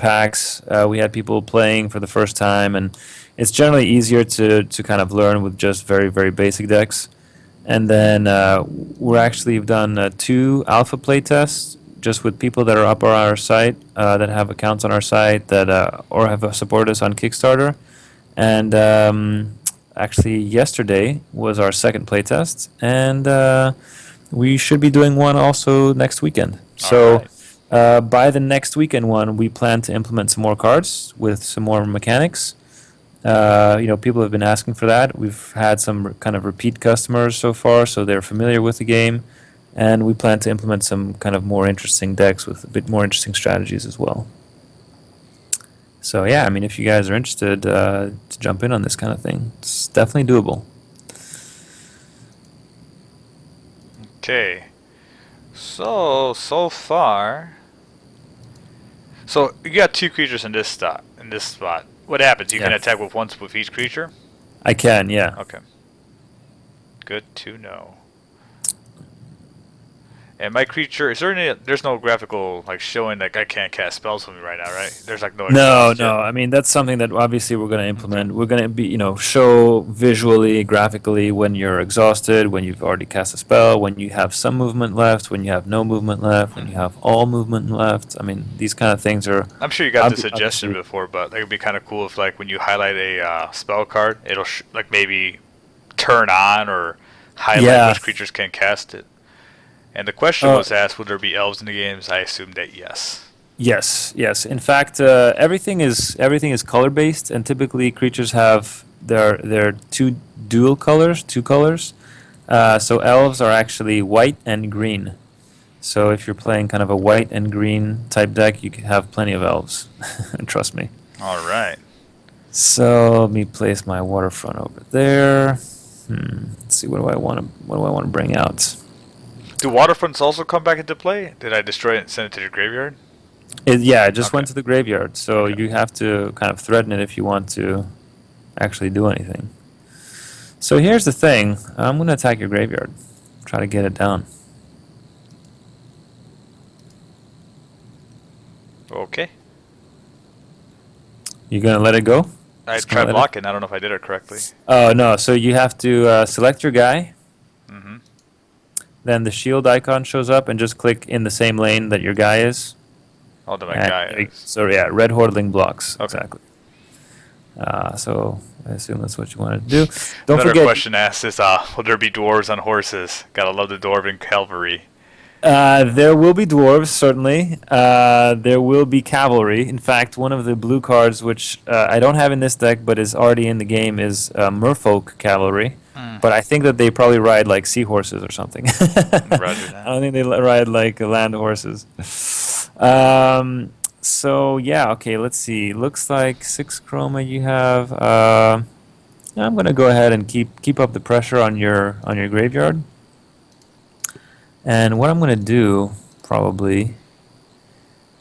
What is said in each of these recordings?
packs. We had people playing for the first time, and it's generally easier to kind of learn with just very, very basic decks. And then we've done 2 alpha play tests just with people that are up on our site, that have accounts on our site, that or have supported us on Kickstarter. And actually, yesterday was our second playtest, and we should be doing one also next weekend. So by the next weekend one, we plan to implement some more cards with some more mechanics. People have been asking for that. We've had some kind of repeat customers so far, so they're familiar with the game, and we plan to implement some kind of more interesting decks with a bit more interesting strategies as well. So yeah, I mean, if you guys are interested to jump in on this kind of thing, it's definitely doable. Okay. So far. So you got 2 creatures in this spot. What happens? You can attack with once with each creature? I can, yeah. Okay. Good to know. And my creature, there's no graphical like showing like I can't cast spells with me right now, right? There's like no No. I mean, that's something that obviously we're going to implement. Okay. We're going to show visually, graphically when you're exhausted, when you've already cast a spell, when you have some movement left, when you have no movement left, when you have all movement left. I mean, these kind of things are. I'm sure you got the suggestion before, but it would be kind of cool if like when you highlight a spell card, it'll like maybe turn on or highlight which creatures can cast it. And the question was asked, will there be elves in the games? I assume that yes. Yes. In fact, everything is color based, and typically creatures have their 2 dual colors, 2 colors. So elves are actually white and green. So if you're playing kind of a white and green type deck, you can have plenty of elves. Trust me. All right. So let me place my waterfront over there. Let's see, what do I want to bring out? Do waterfronts also come back into play? Did I destroy it and send it to the graveyard? It just went to the graveyard, so you have to kind of threaten it if you want to actually do anything. So here's the thing. I'm going to attack your graveyard. Try to get it down. Okay. You going to let it go? I tried blocking. I don't know if I did it correctly. Oh, no. So you have to select your guy. Mm-hmm. Then the shield icon shows up, and just click in the same lane that your guy is. Oh, that my guy is. So yeah, red hordling blocks. Okay. Exactly. So I assume that's what you want to do. Don't Another forget. question asked is, will there be dwarves on horses? Gotta love the dwarven cavalry. There will be dwarves, certainly. There will be cavalry. In fact, one of the blue cards, which I don't have in this deck but is already in the game, is Merfolk Cavalry. But I think that they probably ride like seahorses or something. Roger that. I don't think they ride like land horses. So yeah, okay. Let's see. Looks like 6 chroma you have. I'm gonna go ahead and keep up the pressure on your graveyard. And what I'm gonna do probably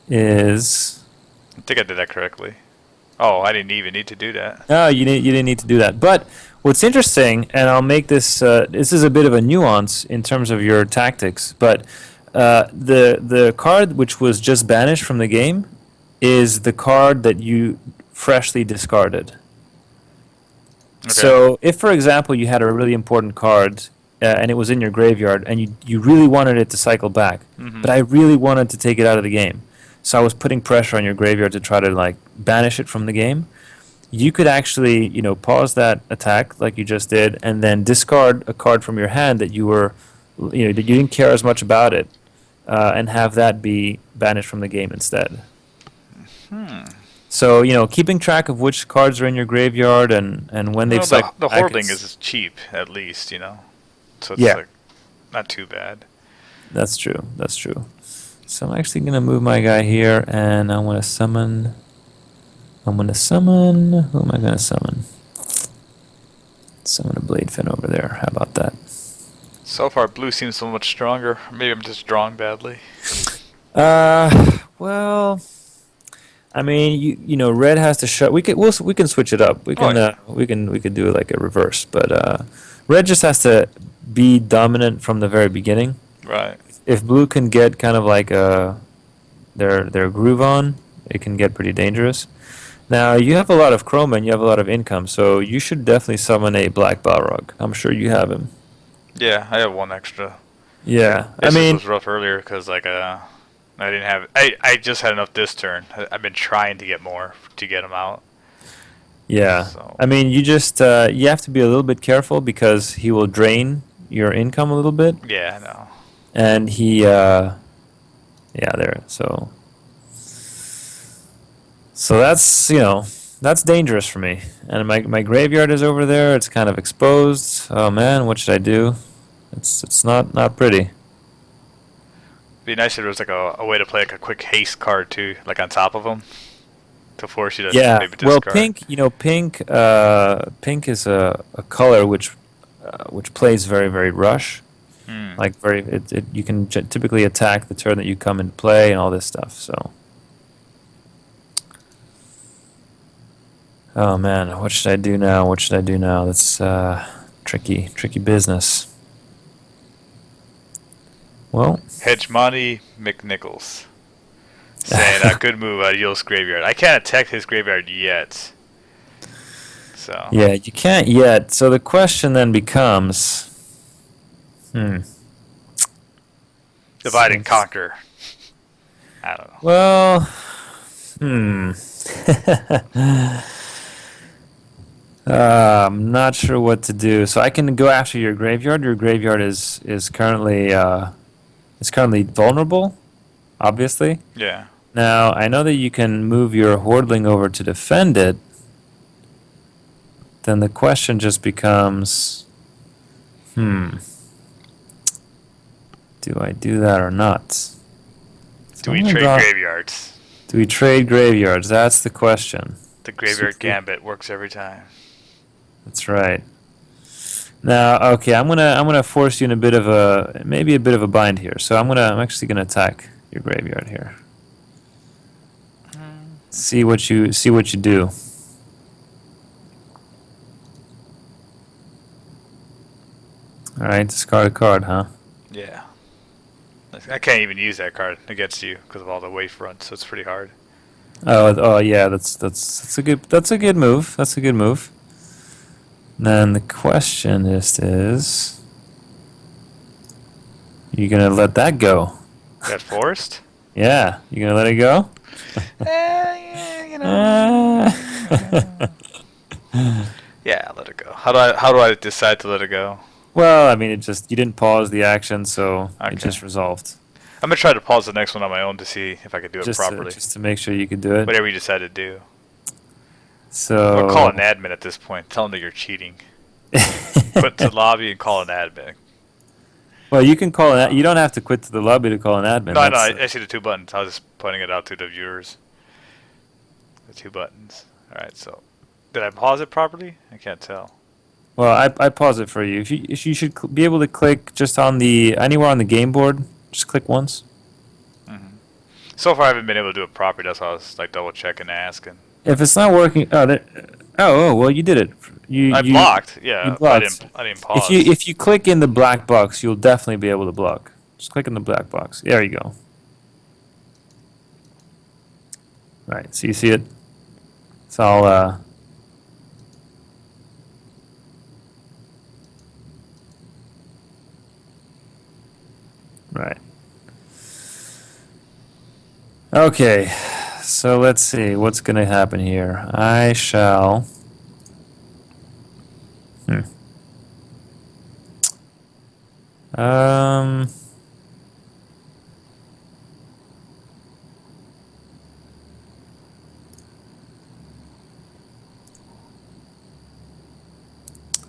is. I think I did that correctly. Oh, I didn't even need to do that. No, you didn't need to do that. But what's interesting, and I'll make this. This is a bit of a nuance in terms of your tactics, but the card which was just banished from the game is the card that you freshly discarded. Okay. So, if for example you had a really important card and it was in your graveyard, and you really wanted it to cycle back, but I really wanted to take it out of the game. So I was putting pressure on your graveyard to try to like banish it from the game. You could actually, pause that attack like you just did, and then discard a card from your hand that you were, that you didn't care as much about it, and have that be banished from the game instead. So keeping track of which cards are in your graveyard and when they've cycled the back, hoarding is cheap at least, So it's like not too bad. That's true. So I'm actually going to move my guy here, and I want to summon. Who am I going to summon? Summon a Bladefin over there. How about that? So far, blue seems so much stronger. Maybe I'm just drawing badly. Well, I mean, red has to show. We can switch it up. We can do like a reverse, but red just has to be dominant from the very beginning. Right. If blue can get kind of like their groove on, it can get pretty dangerous. Now, you have a lot of chroma and you have a lot of income, so you should definitely summon a black Balrog. I'm sure you have him. Yeah, I have one extra. Yeah, I This just mean, was rough earlier because I didn't have. I just had enough this turn. I've been trying to get more to get him out. yeah. So I mean, you just you have to be a little bit careful because he will drain your income a little bit, yeah, I know. and yeah, there. So that's that's dangerous for me. And my graveyard is over there. It's kind of exposed. Oh man, what should I do? It's not pretty. Be nice if there was like a way to play like a quick haste card too, like on top of him, to force you to Yeah. maybe Well, discard. pink is a color which plays very very rush. Hmm. Like you can typically attack the turn that you come into play and all this stuff. So. Oh man, what should I do now? What should I do now? That's tricky business. Well, Hedgemoni McNichols saying a good move out of Yul's graveyard. I can't attack his graveyard yet. So yeah, you can't yet. So the question then becomes, hmm. divide and conquer. I don't know. Well, hmm. I'm not sure what to do. So I can go after your graveyard. Your graveyard is currently vulnerable, obviously. Yeah. Now I know that you can move your hordling over to defend it. Then the question just becomes, do I do that or not? Do we trade graveyards? Do we trade graveyards? That's the question. The graveyard gambit works every time. That's right. Now, okay, I'm gonna force you in maybe a bit of a bind here. So I'm actually gonna attack your graveyard here. See what you do. All right, discard a card, huh? Yeah. I can't even use that card against you because of all the wavefront, so it's pretty hard. Oh yeah, that's a good move. That's a good move. Then the question is you gonna let that go? That forced? Yeah, you gonna let it go? Yeah, you know. Yeah, let it go. How do I decide to let it go? Well, I mean, you didn't pause the action, so Okay. it just resolved. I'm gonna try to pause the next one on my own to see if I could do it Just properly. just to make sure you could do it. Whatever you decide to do. So Or call an admin at this point. Tell them that you're cheating. Quit the lobby and call an admin. Well, you can call an. You don't have to quit to the lobby to call an admin. No, That's- I see the two buttons. I was just pointing it out to the viewers. The two buttons. All right, so did I pause it properly? I can't tell. Well, I pause it for you. If you should be able to click just on anywhere on the game board. Just click once. So far, I haven't been able to do it properly. That's why I was like double checking and asking. If it's not working, well, you did it. I blocked. Yeah, you but blocked. I didn't pause. If you click in the black box, you'll definitely be able to block. Just click in the black box. There you go. Right. So you see it. It's all. Right. Okay. So let's see what's going to happen here. I shall. Um.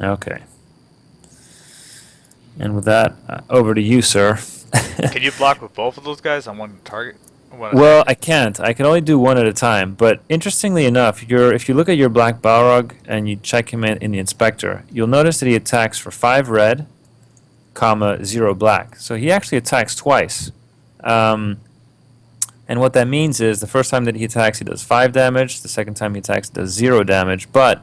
Okay. And with that, over to you, sir. Can you block with both of those guys on one target? Well, I can't. I can only do one at a time. But interestingly enough, if you look at your black Balrog and you check him in the inspector, you'll notice that he attacks for 5 red, comma 0 black. So he actually attacks twice. And what that means is the first time that he attacks, he does 5 damage. The second time he attacks, he does 0 damage. But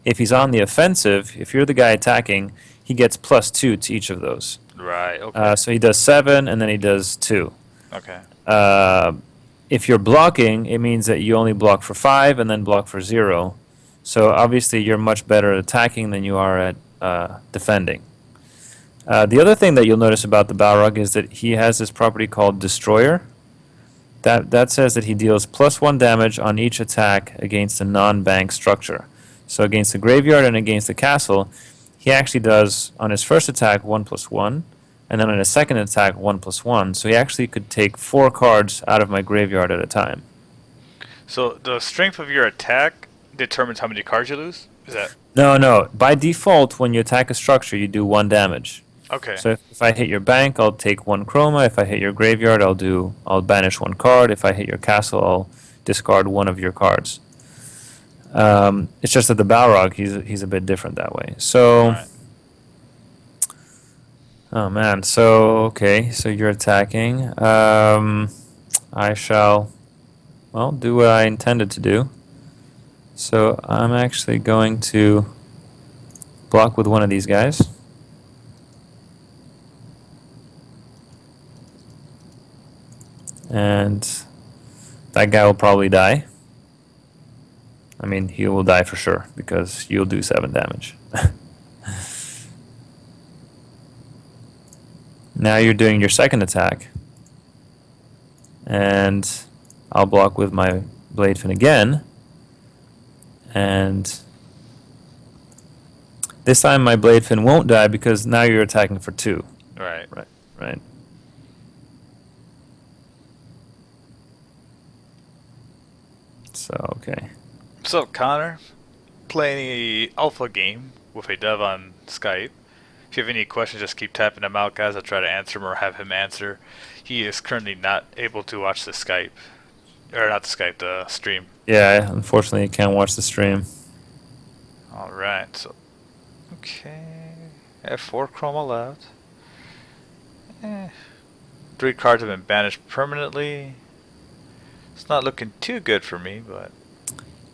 if he's on the offensive, if you're the guy attacking, he gets +2 to each of those. Right. Okay. So he does 7, and then he does 2. Okay. if you're blocking, it means that you only block for 5 and then block for 0. So obviously you're much better at attacking than you are at defending. The other thing that you'll notice about the Balrog is that he has this property called Destroyer. That says that he deals +1 damage on each attack against a non-bank structure. So against the graveyard and against the castle, he actually does, on his first attack, 1+1, and then on his second attack, 1+1. So he actually could take 4 cards out of my graveyard at a time. So the strength of your attack determines how many cards you lose? Is that... No, no. By default, when you attack a structure, you do 1 damage. Okay. So if I hit your bank, I'll take 1 chroma. If I hit your graveyard, I'll banish 1 card. If I hit your castle, I'll discard 1 of your cards. It's just that the Balrog, he's a bit different that way. So, Right. oh man. So okay. So you're attacking. I shall, well, do what I intended to do. So I'm actually going to block with one of these guys. And that guy will probably die. I mean, he will die for sure, because you'll do 7 damage. Now you're doing your second attack. And I'll block with my Blade Fin again. And this time my Blade Fin won't die, because now you're attacking for 2. Right. Right. So, okay. So, Connor, playing a alpha game with a dev on Skype. If you have any questions, just keep tapping them out, guys. I'll try to answer them or have him answer. He is currently not able to watch the Skype. Or not the Skype, the stream. Yeah, unfortunately, you can't watch the stream. Alright, so... Okay... I have 4 chroma left. 3 cards have been banished permanently. It's not looking too good for me, but...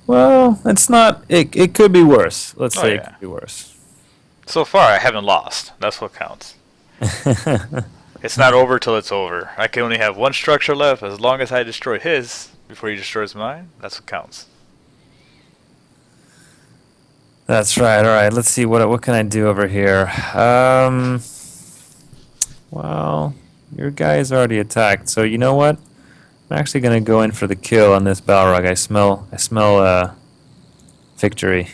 Well, it's not... It could be worse. Let's say it could be worse. So far, I haven't lost. That's what counts. It's not over till it's over. I can only have 1 structure left. As long as I destroy his before he destroys mine, that's what counts. That's right. All right. Let's see. What can I do over here? Well, your guy is already attacked. So you know what? I'm actually going to go in for the kill on this Balrog. I smell victory.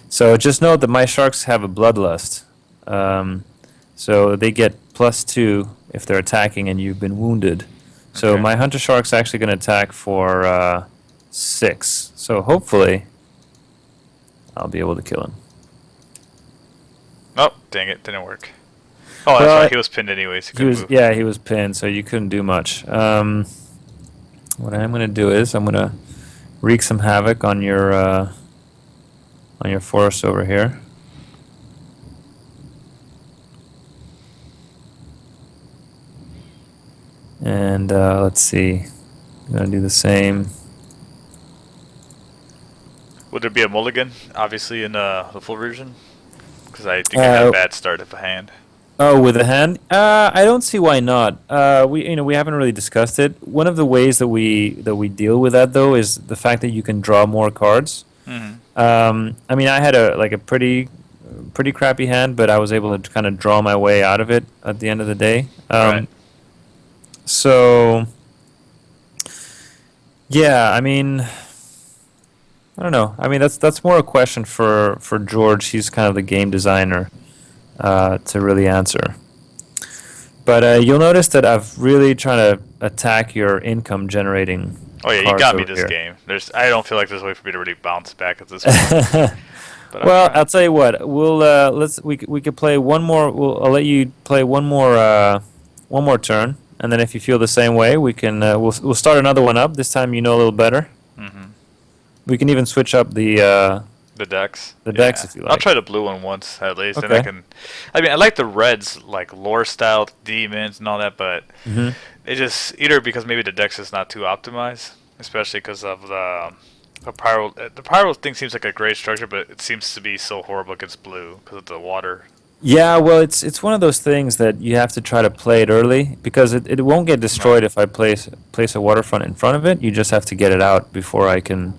So just note that my sharks have a bloodlust. So they get +2 if they're attacking and you've been wounded. So Okay. my hunter shark's actually going to attack for 6. So hopefully I'll be able to kill him. Oh, dang it. Didn't work. Oh, that's Well, right. He was pinned anyways. He couldn't move. Yeah, he was pinned, so you couldn't do much. What I'm going to do is I'm going to wreak some havoc on your forest over here. And let's see. I'm going to do the same. Would there be a mulligan, obviously, in the full version? Because I think I had a bad start of a hand. Oh, with the hand? I don't see why not. We haven't really discussed it. One of the ways that we deal with that, though, is the fact that you can draw more cards. Mm-hmm. I mean, I had a pretty crappy hand, but I was able to kind of draw my way out of it at the end of the day. Right. So, yeah, I mean, I don't know. I mean, that's more a question for George. He's kind of the game designer to really answer. But you'll notice that I've really trying to attack your income generating. Oh yeah, you cards got me over this here. game. I don't feel like there's a way for me to really bounce back at this point. But Well, I'll tell you what. We'll we could play one more. I'll let you play one more turn, and then if you feel the same way, we can we'll start another one up. This time you know a little better. Mm-hmm. We can even switch up the decks. decks if you like. I'll try the blue one once at least, and Okay. I mean, I like the reds, like lore style demons and all that, but Mhm. it just either because maybe the deck's is not too optimized, especially because of the pyro. The pyro thing seems like a great structure, but it seems to be so horrible against blue because of the water. Yeah, well, it's one of those things that you have to try to play it early because it won't get Right. destroyed if I place a waterfront in front of it. You just have to get it out before I can